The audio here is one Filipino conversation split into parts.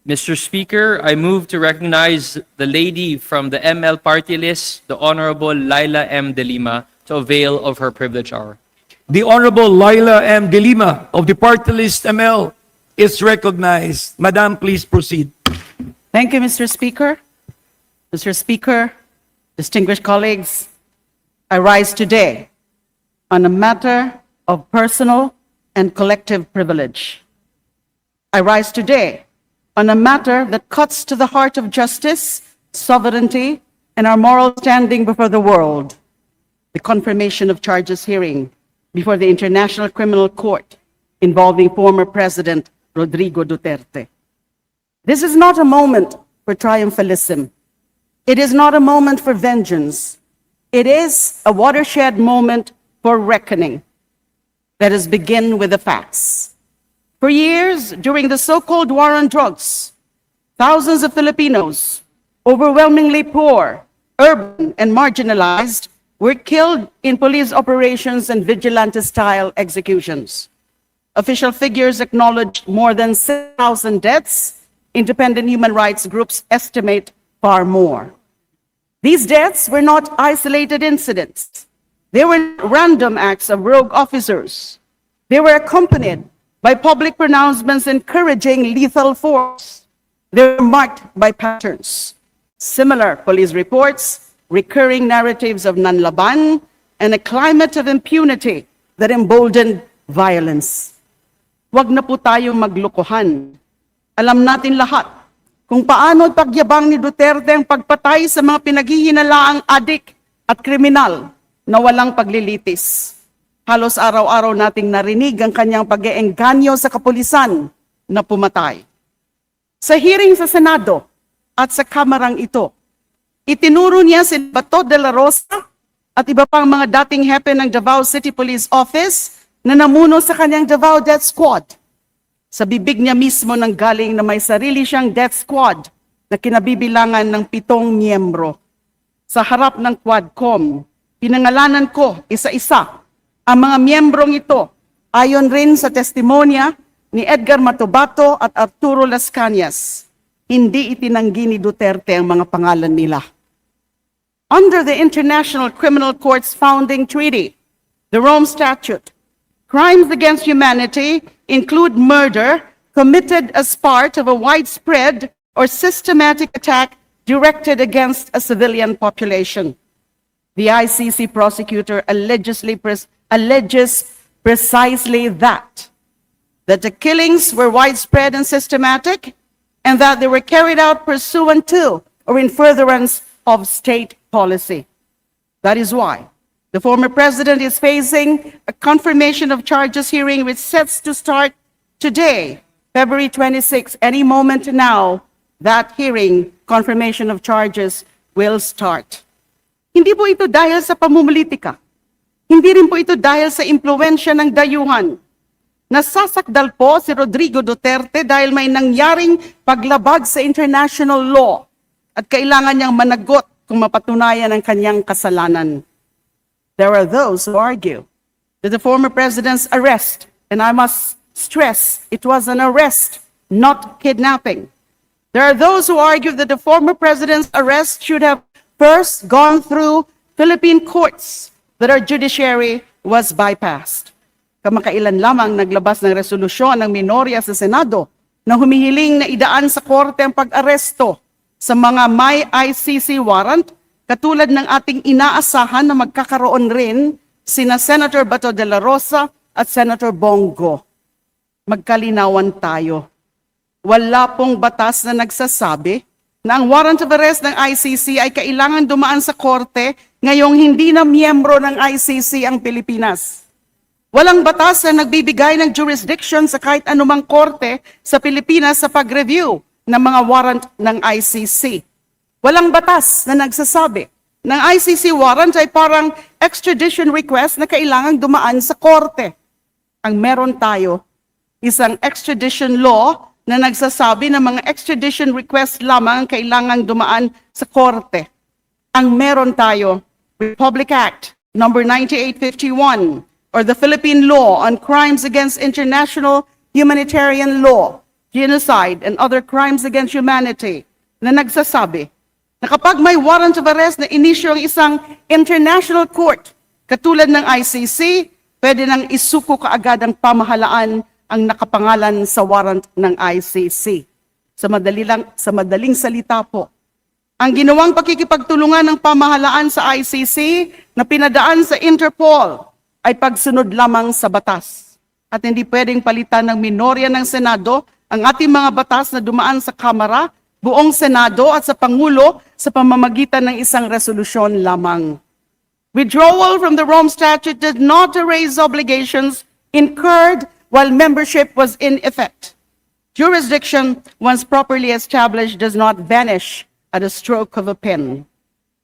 Mr. Speaker, I move to recognize the lady from the ML party list, the Honorable Laila M. De Lima, to avail of her privilege hour. The Honorable Laila M. De Lima of the party list ML is recognized. Madam, please proceed. Thank you, Mr. Speaker. Mr. Speaker, distinguished colleagues, I rise today on a matter of personal and collective privilege. I rise today on a matter that cuts to the heart of justice, sovereignty, and our moral standing before the world. The confirmation of charges hearing before the International Criminal Court involving former President Rodrigo Duterte. This is not a moment for triumphalism. It is not a moment for vengeance. It is a watershed moment for reckoning. Let us begin with the facts. For years, during the so-called war on drugs, thousands of Filipinos, overwhelmingly poor, urban, and marginalized, were killed in police operations and vigilante-style executions. Official figures acknowledged more than 6,000 deaths. Independent human rights groups estimate far more. These deaths were not isolated incidents. They were random acts of rogue officers. They were accompanied by public pronouncements encouraging lethal force. They were marked by patterns. Similar police reports, recurring narratives of nanlaban, and a climate of impunity that emboldened violence. Huwag na po tayong maglokohan. Alam natin lahat kung paano pagyabang ni Duterte ang pagpatay sa mga pinaghihinalaang adik at kriminal na walang paglilitis. Halos araw-araw nating narinig ang kanyang pag-eengganyo sa kapulisan na pumatay. Sa hearing sa Senado at sa kamarang ito, itinuro niya si Bato de la Rosa at iba pang mga dating hepe ng Davao City Police Office na namuno sa kanyang Davao Death Squad. Sa bibig niya mismo nang galing na may sarili siyang death squad na kinabibilangan ng 7 miyembro. Sa harap ng Quadcom, pinangalanan ko isa-isa ang mga miyembrong ito ayon rin sa testimonya ni Edgar Matobato at Arturo Las Cañas. Hindi itinanggi ni Duterte ang mga pangalan nila. Under the International Criminal Court's founding treaty, the Rome Statute, crimes against humanity include murder committed as part of a widespread or systematic attack directed against a civilian population. The ICC prosecutor alleges precisely that the killings were widespread and systematic, and that they were carried out pursuant to or in furtherance of state policy. That is why the former president is facing a confirmation of charges hearing which sets to start today, February 26. Any moment now, that hearing, confirmation of charges, will start. Hindi po ito dahil sa pamumulitika. Hindi rin po ito dahil sa impluwensya ng dayuhan. Nasasakdal po si Rodrigo Duterte dahil may nangyaring paglabag sa international law at kailangan niyang managot kung mapatunayan ang kanyang kasalanan. There are those who argue that the former president's arrest, and I must stress, it was an arrest, not kidnapping. There are those who argue that the former president's arrest should have first gone through Philippine courts, that our judiciary was bypassed. Kamakailan lamang naglabas ng resolusyon ng minorya sa Senado na humihiling na idaan sa korte ang pag-aresto sa mga may ICC warrant, katulad ng ating inaasahan na magkakaroon rin sina Senator Bato de la Rosa at Senator Bongo. Magkalinawan tayo. Wala pong batas na nagsasabi na ang warrant of arrest ng ICC ay kailangan dumaan sa korte ngayong hindi na miyembro ng ICC ang Pilipinas. Walang batas na nagbibigay ng jurisdiction sa kahit anumang korte sa Pilipinas sa pag-review ng mga warrant ng ICC. Walang batas na nagsasabi ng ICC warrant ay parang extradition request na kailangang dumaan sa korte. Ang meron tayo, isang extradition law na nagsasabi na mga extradition request lamang ang kailangang dumaan sa korte. Ang meron tayo, Republic Act number 9851 or the Philippine Law on Crimes Against International Humanitarian Law genocide, and other crimes against humanity na nagsasabi na kapag may warrant of arrest na inisyo ang isang international court katulad ng ICC, pwede nang isuko kaagad ang pamahalaan ang nakapangalan sa warrant ng ICC. Sa madaling salita po, ang ginawang pakikipagtulungan ng pamahalaan sa ICC na pinadaan sa Interpol ay pagsunod lamang sa batas. At hindi pwedeng palitan ng minorya ng Senado ang ating mga batas na dumaan sa Kamara, buong Senado at sa Pangulo sa pamamagitan ng isang resolusyon lamang. Withdrawal from the Rome Statute did not erase obligations incurred while membership was in effect. Jurisdiction, once properly established, does not vanish at a stroke of a pen.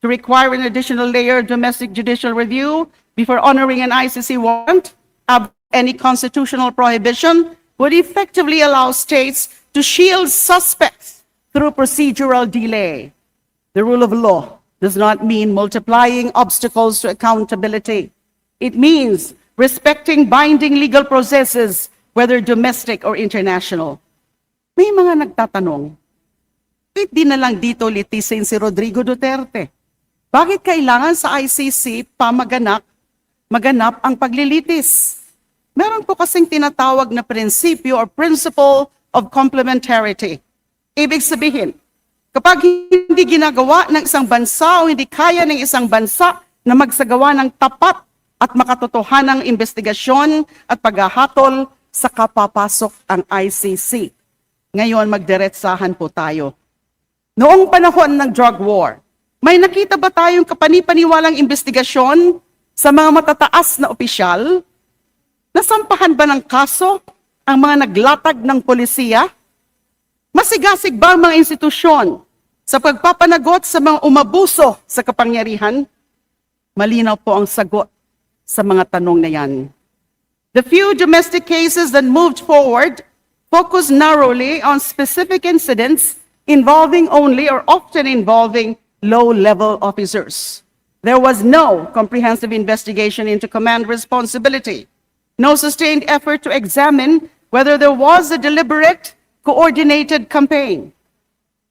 To require an additional layer of domestic judicial review before honoring an ICC warrant, any constitutional prohibition would effectively allow states to shield suspects through procedural delay. The rule of law does not mean multiplying obstacles to accountability. It means respecting binding legal processes, whether domestic or international. May mga nagtatanong, bakit di na lang dito litisin si Rodrigo Duterte? Bakit kailangan sa ICC pa maganap ang paglilitis? Meron po kasing tinatawag na prinsipyo or principle of complementarity. Ibig sabihin, kapag hindi ginagawa ng isang bansa o hindi kaya ng isang bansa na magsagawa ng tapat at makatotohanang investigasyon at paghahatol, saka papasok ang ICC. Ngayon, magdiretsahan po tayo. Noong panahon ng drug war, may nakita ba tayong kapanipaniwalang investigasyon sa mga matataas na opisyal? Nasampahan ba ng kaso ang mga naglatag ng polisiya? Masigasig ba ang mga institusyon sa pagpapanagot sa mga umabuso sa kapangyarihan? Malinaw po ang sagot sa mga tanong na yan. The few domestic cases that moved forward focused narrowly on specific incidents involving only or often involving low-level officers. There was no comprehensive investigation into command responsibility. No sustained effort to examine whether there was a deliberate, coordinated campaign.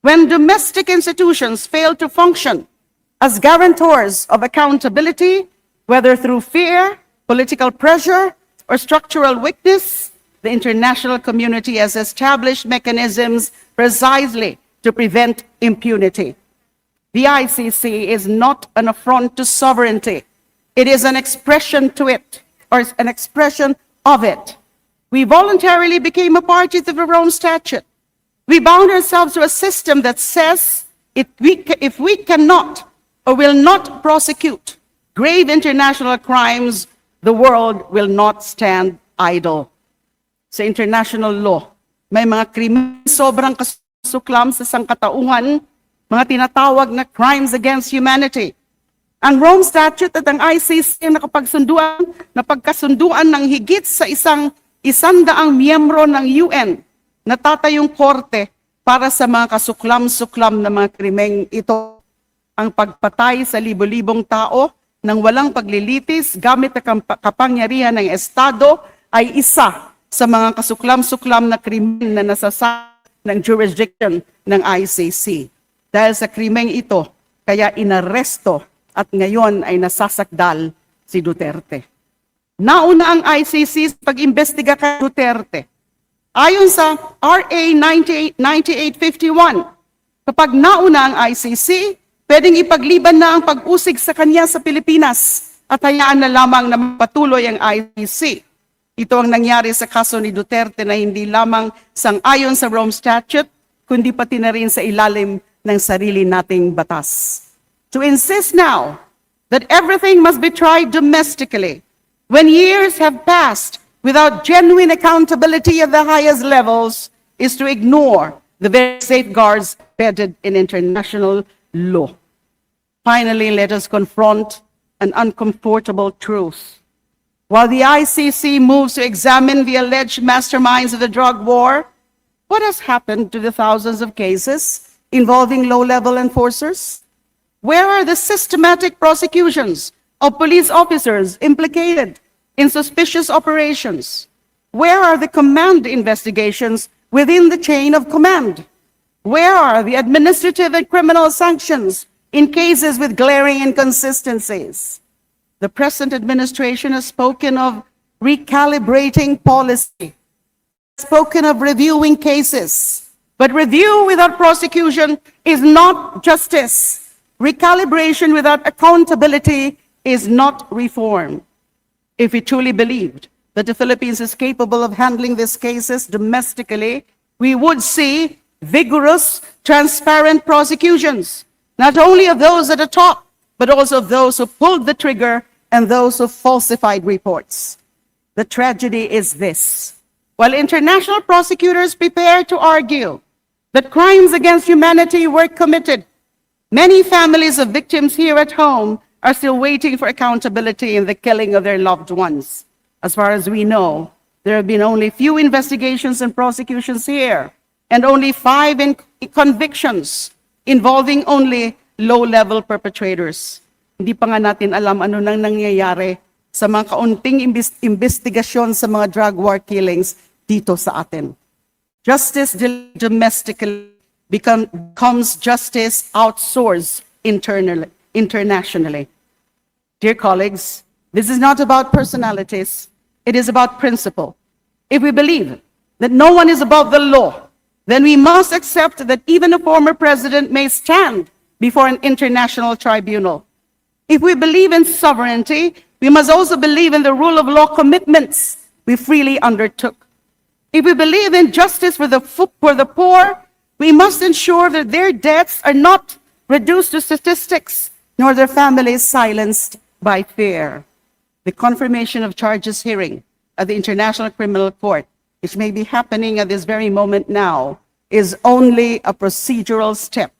When domestic institutions fail to function as guarantors of accountability, whether through fear, political pressure, or structural weakness, the international community has established mechanisms precisely to prevent impunity. The ICC is not an affront to sovereignty. It is an expression to it, or an expression of it. We voluntarily became a party to the Rome Statute. We bound ourselves to a system that says if we cannot or will not prosecute grave international crimes, the world will not stand idle. Sa international law, may mga krimen sobrang kasuklam sa sangkatauhan, mga tinatawag na crimes against humanity. Ang Rome Statute at ang ICC ang napagkasunduan ng higit sa 100 miyembro ng UN na tatayong korte para sa mga kasuklam-suklam na mga krimeng ito. Ang pagpatay sa libo-libong tao ng walang paglilitis gamit ang kapangyarihan ng Estado ay isa sa mga kasuklam-suklam na krimen na nasasa ng jurisdiction ng ICC. Dahil sa krimeng ito, kaya inaresto at ngayon ay nasasakdal si Duterte. Nauna ang ICC sa pag-imbestiga kay Duterte. Ayon sa RA 9851, kapag nauna ang ICC, pwedeng ipagliban na ang pag-usig sa kanya sa Pilipinas at hayaan na lamang na patuloy ang ICC. Ito ang nangyari sa kaso ni Duterte na hindi lamang sang-ayon sa Rome Statute, kundi pati na rin sa ilalim ng sarili nating batas. To insist now that everything must be tried domestically when years have passed without genuine accountability at the highest levels is to ignore the very safeguards embedded in international law. Finally, let us confront an uncomfortable truth. While the ICC moves to examine the alleged masterminds of the drug war, what has happened to the thousands of cases involving low-level enforcers? Where are the systematic prosecutions of police officers implicated in suspicious operations? Where are the command investigations within the chain of command? Where are the administrative and criminal sanctions in cases with glaring inconsistencies? The present administration has spoken of recalibrating policy, spoken of reviewing cases, but review without prosecution is not justice. Recalibration without accountability is not reform. If we truly believed that the Philippines is capable of handling these cases domestically, we would see vigorous, transparent prosecutions, not only of those at the top, but also of those who pulled the trigger and those who falsified reports. The tragedy is this. While international prosecutors prepare to argue that crimes against humanity were committed, many families of victims here at home are still waiting for accountability in the killing of their loved ones. As far as we know, there have been only few investigations and prosecutions here, and only 5 convictions involving only low-level perpetrators. Hindi pa nga natin alam ano nang nangyayari sa mga kaunting investigasyon sa mga drug war killings dito sa atin. Justice domestically becomes justice outsourced internationally. Dear colleagues, this is not about personalities, it is about principle. If we believe that no one is above the law, then we must accept that even a former president may stand before an international tribunal. If we believe in sovereignty, we must also believe in the rule of law commitments we freely undertook. If we believe in justice for the poor, we must ensure that their deaths are not reduced to statistics, nor their families silenced by fear. The confirmation of charges hearing at the International Criminal Court, which may be happening at this very moment now, is only a procedural step.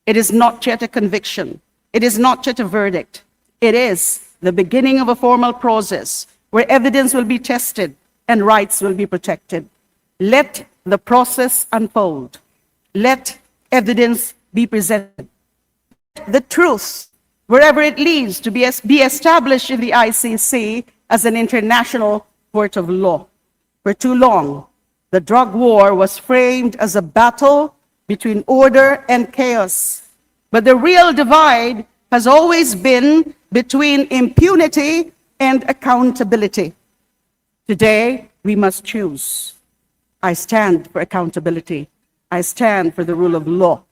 It is not yet a conviction. It is not yet a verdict. It is the beginning of a formal process where evidence will be tested and rights will be protected. Let the process unfold. Let evidence be presented. The truth, wherever it leads, to be established in the ICC as an international court of law. For too long, the drug war was framed as a battle between order and chaos. But the real divide has always been between impunity and accountability. Today, we must choose. I stand for accountability. I stand for the rule of law.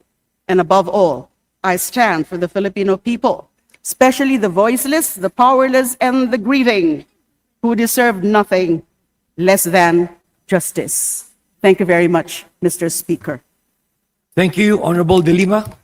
And above all, I stand for the Filipino people, especially the voiceless, the powerless, and the grieving, who deserve nothing less than justice. Thank you very much, Mr. Speaker. Thank you, Honorable De Lima.